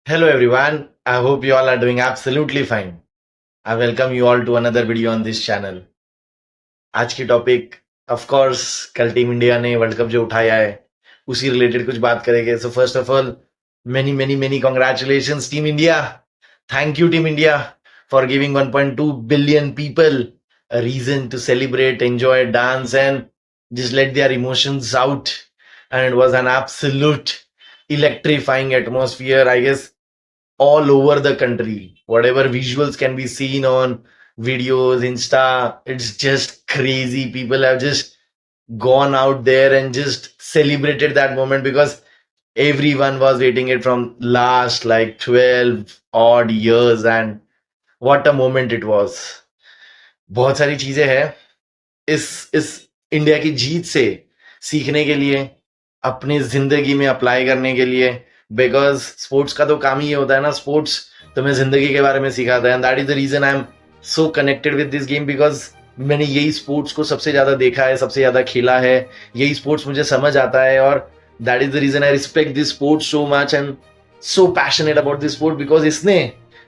Hello everyone. I hope you all are doing absolutely fine. I welcome you all to another video on this channel. आज की topic of course कल team India ने world cup जो उठाया है उसी related कुछ बात करेंगे. So first of all many many many congratulations team India. Thank you Team India for giving 1.2 billion people a reason to celebrate, enjoy, dance and just let their emotions out. And it was an absolute electrifying atmosphere, I guess, all over the country. Whatever visuals can be seen on videos, Insta, it's just crazy. People have just gone out there and just celebrated that moment because everyone was waiting it from last like 12 odd years. And what a moment it was. बहुत सारी चीजें हैं इस India की जीत से सीखने के लिए, अपनी जिंदगी में अप्लाई करने के लिए. बिकॉज स्पोर्ट्स का तो काम ही ये होता है ना, स्पोर्ट्स तुम्हें जिंदगी के बारे में सिखाता है. And that is the reason I am so connected with this game because मैंने यही स्पोर्ट्स को सबसे ज्यादा देखा है, सबसे ज्यादा खेला है. यही स्पोर्ट्स मुझे समझ आता है और that is the reason I respect this sports so much and so passionate about this sport because इसने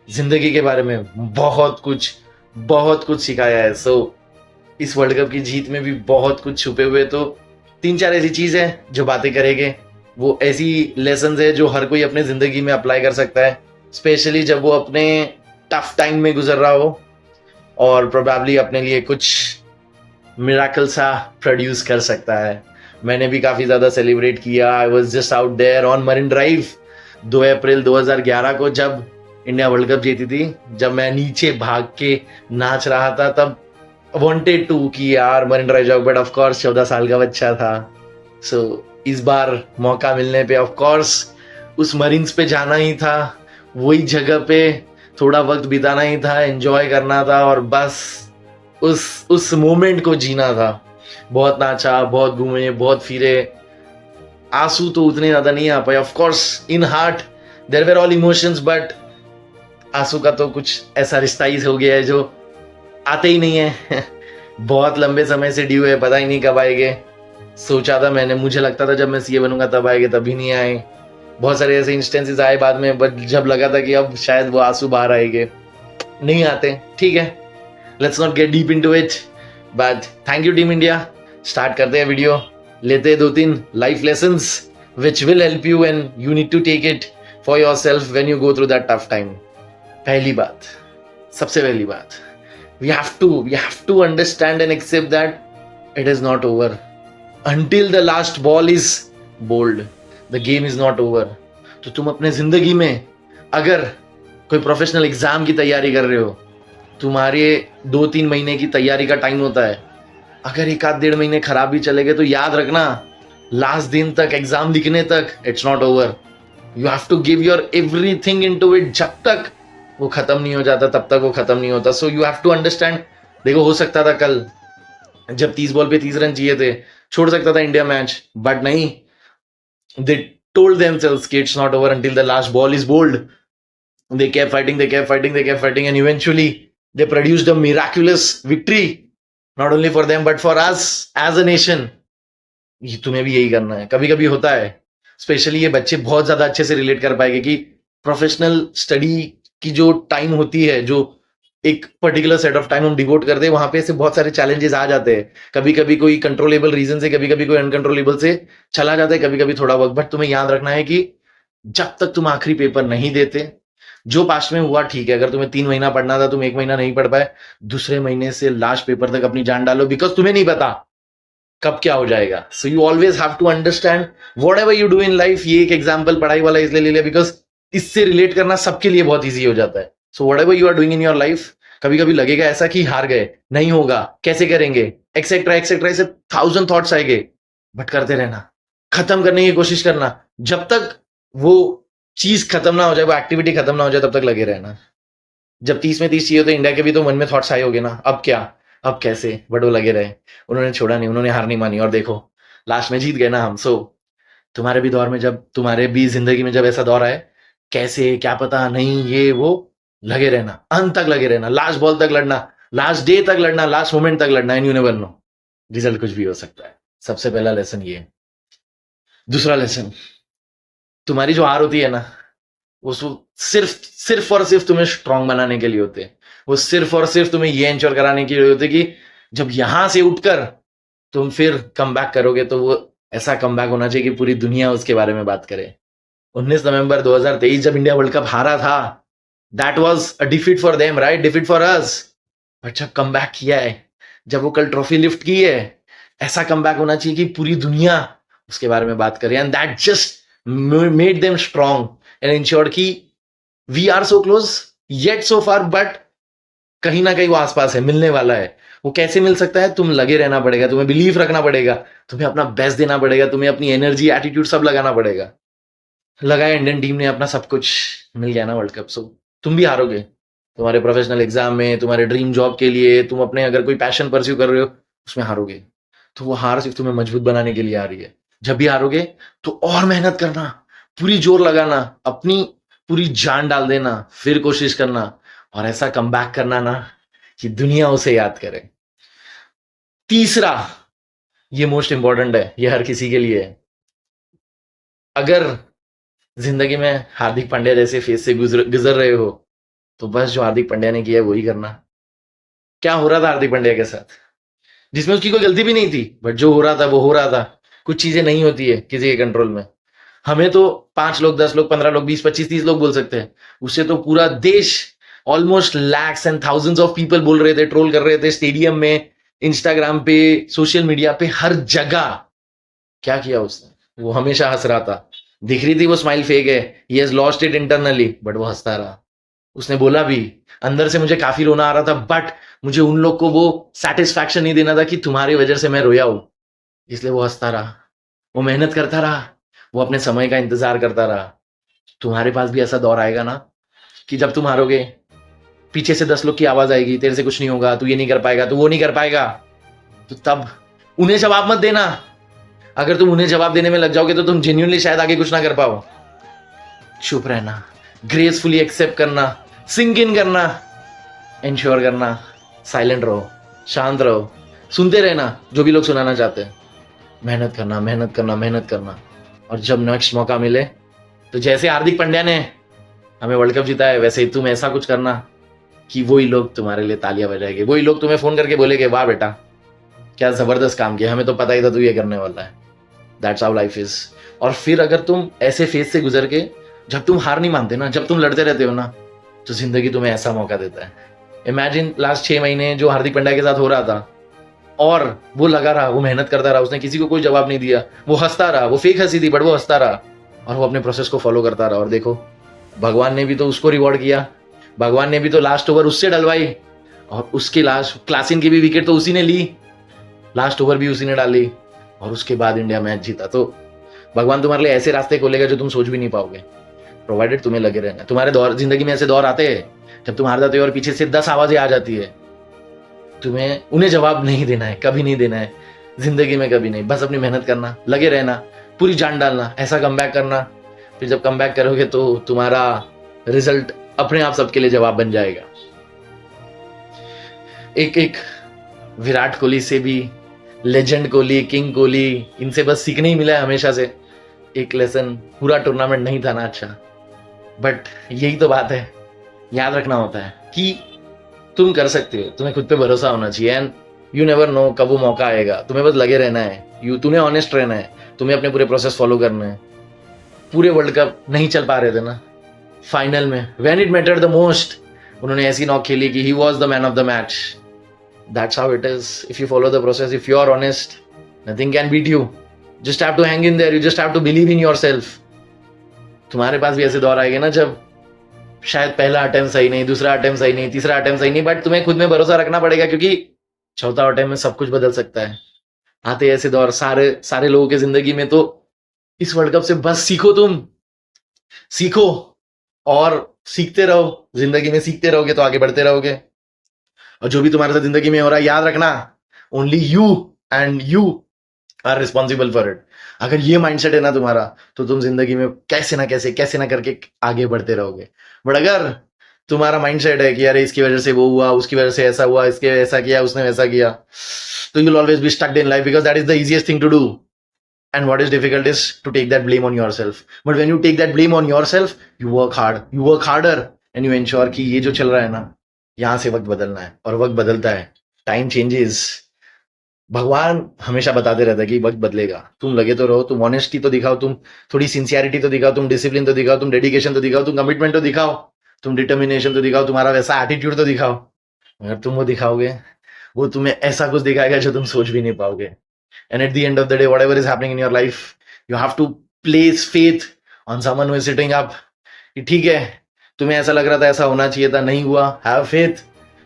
जिंदगी के बारे में बहुत कुछ सिखाया है. सो इस वर्ल्ड कप की जीत में भी बहुत कुछ छुपे हुए. तो तीन चार ऐसी चीज है जो बातें करेंगे. वो ऐसी लेसन है जो हर कोई अपने जिंदगी में अप्लाई कर सकता है, स्पेशली जब वो अपने टफ टाइम में गुजर रहा हो और प्रोबेबली अपने लिए कुछ मिराकल सा प्रोड्यूस कर सकता है. मैंने भी काफी ज्यादा सेलिब्रेट किया. I was just out there on Marine Drive 2 April 2011 को जब इंडिया वर्ल्ड कप जीती थी. जब मैं नीचे भाग के नाच रहा था तब wanted to कि यार मरीन ड्राइव जाओ, बट ऑफ कोर्स 14 साल का बच्चा था. सो इस बार मौका मिलने पे ऑफ कोर्स उस मरीन्स पे जाना ही था, वही जगह पे थोड़ा वक्त बिताना ही था, एंजॉय करना था और बस उस मोमेंट को जीना था. बहुत नाचा, बहुत घूमे, बहुत फिरे. आंसू तो उतने ज्यादा नहीं आ पाए. Of course in heart there were all emotions, but आंसू का तो कुछ ऐसा रिश्ता ही हो गया है जो आते ही नहीं है. बहुत लंबे समय से ड्यू है, पता ही नहीं कब आएंगे. सोचा था मैंने, मुझे लगता था जब मैं सीए बनूंगा तब आएंगे, तभी नहीं आए. बहुत सारे ऐसे इंस्टेंसेस आए बाद में, बट जब लगा था कि अब शायद वो आंसू बाहर आएंगे, नहीं आते. ठीक है, let's not get deep into it. But thank you team India. Start करते हैं वीडियो. लेते हैं 2-3 life lessons which will help you and you need to take it for yourself when you go through that tough time. पहली बात, सबसे पहली बात, we have to understand and accept that it is not over until the last ball is bowled. The game is not over. तो तुम अपने जिंदगी में अगर कोई प्रोफेशनल एग्जाम की तैयारी कर रहे हो, तुम्हारे 2-3 महीने की तैयारी का टाइम होता है. अगर 1-1.5 महीने खराब भी चले गए तो याद रखना, लास्ट दिन तक, एग्जाम लिखने तक, it's not over. You have to give your everything into it. जब तक वो खत्म नहीं हो जाता तब तक वो खत्म नहीं होता. So you have to understand. देखो, हो सकता था कल जब 30 बॉल पे 30 रन चाहिए थे, छोड़ सकता था इंडिया मैच, बट नहीं. दे टोल्ड देमसेल्व्स कि it's not over until the last ball is bowled. They kept fighting, and eventually they produced a miraculous victory, not only for them but for us as a nation. ये तुम्हें भी यही करना है. कभी कभी होता है, स्पेशली ये बच्चे बहुत ज्यादा अच्छे से रिलेट कर पाएंगे कि प्रोफेशनल स्टडी की जो टाइम होती है, जो एक पर्टिकुलर सेट ऑफ टाइम हम डिवोट करते हैं, वहां पे से बहुत सारे चैलेंजेस आ जाते हैं. कभी कभी कोई कंट्रोलेबल रीजन से, कभी कभी कोई अनकंट्रोलेबल से चला जाता है, कभी कभी थोड़ा वक्त. बट तुम्हें याद रखना है कि जब तक तुम आखिरी पेपर नहीं देते, जो पास्ट में हुआ ठीक है. अगर तुम्हें 3 महीना पढ़ना था, तुम 1 महीना नहीं पढ़ पाए, दूसरे महीने से लास्ट पेपर तक अपनी जान डालो. बिकॉज तुम्हें नहीं पता कब क्या हो जाएगा. So you always have to understand whatever you do in life. ये एक एग्जाम्पल पढ़ाई वाला इसलिए ले लिया बिकॉज इससे रिलेट करना सबके लिए बहुत ईजी हो जाता है. So whatever you are doing in your life, कभी कभी लगेगा ऐसा कि हार गए, नहीं होगा, कैसे करेंगे, एक्सेट्रा एक्सेट्रा, ऐसे 1000 थॉट्स आएंगे. बट करते रहना, खत्म करने की कोशिश करना. जब तक वो चीज खत्म ना हो जाए, वो एक्टिविटी खत्म ना हो जाए, तब तक लगे रहना. जब 30 में 30 चाहिए तो इंडिया के भी तो मन में थॉट्स आए होगे ना, अब क्या, अब कैसे, बट वो लगे रहे. उन्होंने छोड़ा नहीं, उन्होंने हार नहीं मानी और देखो लास्ट में जीत गए ना हम. सो तुम्हारे भी दौर में, जब तुम्हारे भी जिंदगी में जब ऐसा दौर आए, कैसे, क्या पता नहीं, ये वो, लगे रहना, अंत तक लगे रहना, लास्ट बॉल तक लड़ना, लास्ट डे तक लड़ना, लास्ट मोमेंट तक लड़ना. And you never know, result कुछ भी हो सकता है. सबसे पहला लेसन ये. दूसरा लेसन, तुम्हारी जो हार होती है ना, सिर्फ सिर्फ और सिर्फ तुम्हें स्ट्रांग बनाने के लिए होते हैं। वो सिर्फ और सिर्फ तुम्हें ये इंश्योर कराने के लिए होते कि जब यहां से उठकर तुम फिर कम बैक करोगे तो वो ऐसा कम बैक होना चाहिए कि पूरी दुनिया उसके बारे में बात करे। 19 नवंबर 2023 जब इंडिया वर्ल्ड कप हारा था, that was a defeat for them, right? Defeat for us. But जब कम बैक किया है, जब वो कल ट्रॉफी लिफ्ट की है, ऐसा कम बैक होना चाहिए कि पूरी दुनिया उसके बारे में बात करे। And that just made them strong and ensured कि we are so close yet so far, but कहीं ना कहीं वो आसपास है, मिलने वाला है। वो कैसे मिल सकता है? तुम लगे रहना पड़ेगा, तुम्हें बिलीव रखना पड़ेगा, तुम्हें अपना बेस्ट देना पड़ेगा, तुम्हें अपनी एनर्जी, एटीट्यूड सब लगाना पड़ेगा। लगाया इंडियन टीम ने अपना सब कुछ, मिल गया ना वर्ल्ड कप। सो तुम भी हारोगे तुम्हारे प्रोफेशनल एग्जाम में, तुम्हारे ड्रीम जॉब के लिए, तुम अपने अगर कोई पैशन परस्यू कर रहे हो उसमें हारोगे। तो वो हार सिर्फ तुम्हें मजबूत बनाने के लिए आ रही है। जब भी हारोगे तो और मेहनत करना, पूरी जोर लगाना, अपनी पूरी जान डाल देना, फिर कोशिश करना और ऐसा कमबैक करना ना कि दुनिया उसे याद करे। तीसरा, ये मोस्ट इंपॉर्टेंट है, ये हर किसी के लिए है। अगर जिंदगी में हार्दिक पांड्या जैसे फेस से गुजर रहे हो तो बस जो हार्दिक पांड्या ने किया है वही करना। क्या हो रहा था हार्दिक पांड्या के साथ, जिसमें उसकी कोई गलती भी नहीं थी, बट जो हो रहा था वो हो रहा था। कुछ चीजें नहीं होती है किसी के कंट्रोल में। हमें तो 5 लोग, 10 लोग, 15 लोग, 20, 25, 30 लोग बोल सकते हैं, उससे तो पूरा देश, almost lakhs and thousands of people बोल रहे थे, ट्रोल कर रहे थे, स्टेडियम में, इंस्टाग्राम पे, सोशल मीडिया पे, हर जगह। क्या किया उसने? वो हमेशा हंस रहा था। दिख रही थी वो स्माइल फेक है, he has lost it internally, but वो हंसता रहा। उसने बोला भी, अंदर से मुझे काफी रोना आ रहा था, बट मुझे उन लोग को वो सेटिस्फैक्शन नहीं देना था कि तुम्हारी वजह से मैं रोया हूं। इसलिए वो हंसता रहा, वो मेहनत करता रहा, वो अपने समय का इंतजार करता रहा। तुम्हारे पास भी ऐसा दौर आएगा ना कि जब तुम हारोगे, पीछे से 10 लोग की आवाज आएगी, तेरे से कुछ नहीं होगा, तू ये नहीं कर पाएगा, तू वो नहीं कर पाएगा। तो तब उन्हें जवाब मत देना। अगर तुम उन्हें जवाब देने में लग जाओगे तो तुम जेन्युइनली शायद आगे कुछ ना कर पाओ। चुप रहना, ग्रेसफुली एक्सेप्ट करना, सिंक इन करना, इंश्योर करना, साइलेंट रहो, शांत रहो, सुनते रहना जो भी लोग सुनाना चाहते हैं। मेहनत करना, मेहनत करना, मेहनत करना। और जब नेक्स्ट मौका मिले तो जैसे हार्दिक पांड्या ने हमें वर्ल्ड कप जीता है, वैसे ही तुम ऐसा कुछ करना कि वही लोग तुम्हारे लिए तालियां बजाएंगे, वही लोग तुम्हें फोन करके बोलेंगे, वाह बेटा क्या जबरदस्त काम किया, हमें तो पता ही था तू ये करने वाला है। That's how life is. और फिर अगर तुम ऐसे फेज से गुजर के, जब तुम हार नहीं मानते ना, जब तुम लड़ते रहते हो ना, तो जिंदगी तुम्हें ऐसा मौका देता है। इमेजिन लास्ट 6 महीने जो हार्दिक पांड्या के साथ हो रहा था, और वो लगा रहा, वो मेहनत करता रहा, उसने किसी को कोई जवाब नहीं दिया, वो हंसता रहा, वो फेक हंसी थी बट वो हंसता रहा, और वो अपने प्रोसेस को फॉलो करता रहा। और देखो, भगवान ने भी तो उसको रिवॉर्ड किया, भगवान ने भी तो लास्ट ओवर उससे डलवाई, और उसके लास्ट क्लासिन की भी विकेट तो उसी ने ली, लास्ट ओवर भी उसी ने डाली, और उसके बाद इंडिया मैच जीता। तो भगवान तुम्हारे लिए ऐसे रास्ते खोलेगा जो तुम सोच भी नहीं पाओगे, प्रोवाइडेड तुम्हें लगे रहना। तुम्हारे दौर, जिंदगी में ऐसे दौर आते हैं जब तुम हार जाते हो और पीछे से 10 आवाजें आ जाती है, तुम्हें उन्हें जवाब नहीं देना है, कभी नहीं देना है, जिंदगी में कभी नहीं। बस अपनी मेहनत करना, लगे रहना, पूरी जान डालना, ऐसा कमबैक करना। फिर जब कमबैक करोगे तो तुम्हारा रिजल्ट अपने आप सबके लिए जवाब बन जाएगा। एक विराट कोहली से भी, लेजेंड कोहली, किंग कोहली, इनसे बस सीखने ही मिला है हमेशा से एक लेसन। पूरा टूर्नामेंट नहीं था ना अच्छा, बट यही तो बात है, याद रखना होता है कि तुम कर सकते हो, तुम्हें खुद पे भरोसा होना चाहिए। एंड यू नेवर नो कब वो मौका आएगा, तुम्हें बस लगे रहना है, तुम्हें ऑनेस्ट रहना है, तुम्हें अपने पूरे प्रोसेस फॉलो करना है। पूरे वर्ल्ड कप नहीं चल पा रहे थे ना, फाइनल में when it mattered the most उन्होंने ऐसी नॉक खेली कि he was the man of the match. That's how it is. If you follow the process, if you are honest, nothing can beat you. Just have to hang in there, you just have to believe in yourself. तुम्हारे पास भी ऐसे दौर आएंगे ना जब शायद पहला अटेम्प्ट सही नहीं, दूसरा अटेम्प्ट सही नहीं, तीसरा अटेम्प्ट सही नहीं, बट तुम्हें खुद में भरोसा रखना पड़ेगा, क्योंकि चौथा अटेम्प्ट में सब कुछ बदल सकता है। आते ऐसे दौर सारे लोगों की जिंदगी में। तो इस वर्ल्ड कप से बस सीखो, तुम सीखो और सीखते रहो। जिंदगी में सीखते रहोगे तो आगे बढ़ते रहोगे। और जो भी तुम्हारे साथ जिंदगी में हो रहा है, याद रखना, only you and you are responsible for it. अगर ये माइंडसेट है ना तुम्हारा, तो तुम जिंदगी में कैसे ना करके आगे बढ़ते रहोगे। बट अगर तुम्हारा माइंडसेट है कि अरे इसकी वजह से वो हुआ, उसकी वजह से ऐसा हुआ, इसके ऐसा किया, उसने वैसा किया, तो you will always be stucked in life, because that is the easiest thing to do. and what is difficult is to take that blame on yourself. But when you take that blame on yourself, you work hard, you work harder, and you ensure कि ये जो चल रहा है ना, यहाँ से वक्त बदलना है, और वक्त बदलता है, टाइम चेंजेस. भगवान हमेशा बताते रहता है कि वक्त बदलेगा, तुम लगे तो रहो, तुम ऑनेस्टी तो दिखाओ, तुम थोड़ी सिंसियरिटी तो दिखाओ, तुम डिसिप्लिन तो दिखाओ, तुम डेडिकेशन तो दिखाओ, तुम कमिटमेंट तो दिखाओ, तुम डिटर्मिनेशन तो दिखाओ, तुम्हारा वैसा एटीट्यूड तो दिखाओ. अगर तुम वो दिखाओगे, वो तुम्हें ऐसा कुछ दिखाएगा जो तुम सोच भी नहीं पाओगे. And at the end of the day, whatever is happening in your life, you have to place faith on someone who is sitting up. कि ठीक है, तुम्हें ऐसा लग रहा था, ऐसा होना चाहिए था, नहीं हुआ, have faith.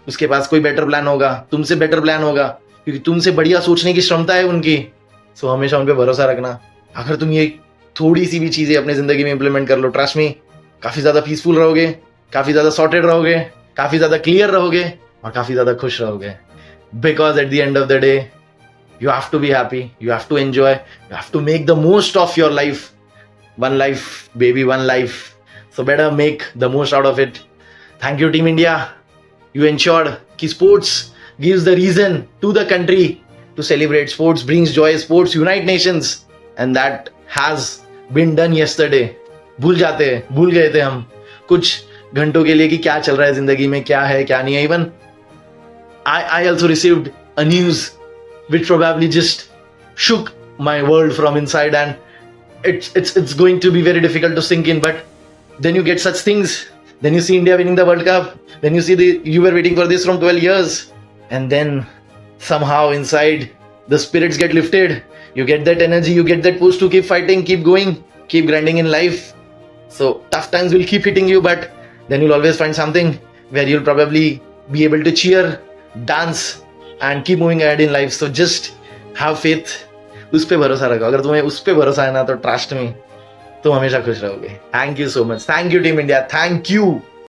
उसके पास कोई बेटर प्लान होगा, तुमसे बेटर प्लान होगा, क्योंकि तुमसे बढ़िया सोचने की क्षमता है उनकी. सो हमेशा उन पे भरोसा रखना. अगर तुम ये थोड़ी सी भी चीजें अपनी जिंदगी में इंप्लीमेंट कर लो, ट्रस्ट मी, काफी ज्यादा पीसफुल रहोगे, काफी ज्यादा सॉर्टेड रहोगे, काफी ज्यादा क्लियर रहोगे, और काफी ज्यादा खुश रहोगे. Because at the end of the day, you have to be happy, you have to enjoy, you have to make the most of your life. One life, baby, one life. So better make the most out of it. Thank you, Team India. You ensured कि sports gives the reason to the country to celebrate. Sports brings joy, sports unite nations, and that has been done yesterday. भूल गए थे हम कुछ घंटों के लिए कि क्या चल रहा है जिंदगी में, क्या है क्या नहीं है. Even I also received a news which probably just shook my world from inside, and it's going to be very difficult to sink in. But then you get such things, then you see India winning the World Cup, then you see you were waiting for this from 12 years, and then somehow inside the spirits get lifted, you get that energy, you get that push to keep fighting, keep going, keep grinding in life. So tough times will keep hitting you, but then you'll always find something where you'll probably be able to cheer, dance, and keep moving ahead in life. So just have faith. उस पे भरोसा रखो. अगर तुम्हें उस पे भरोसा है ना, तो ट्रस्ट में तुम हमेशा खुश रहोगे. Thank you so much. Thank you team India. Thank you.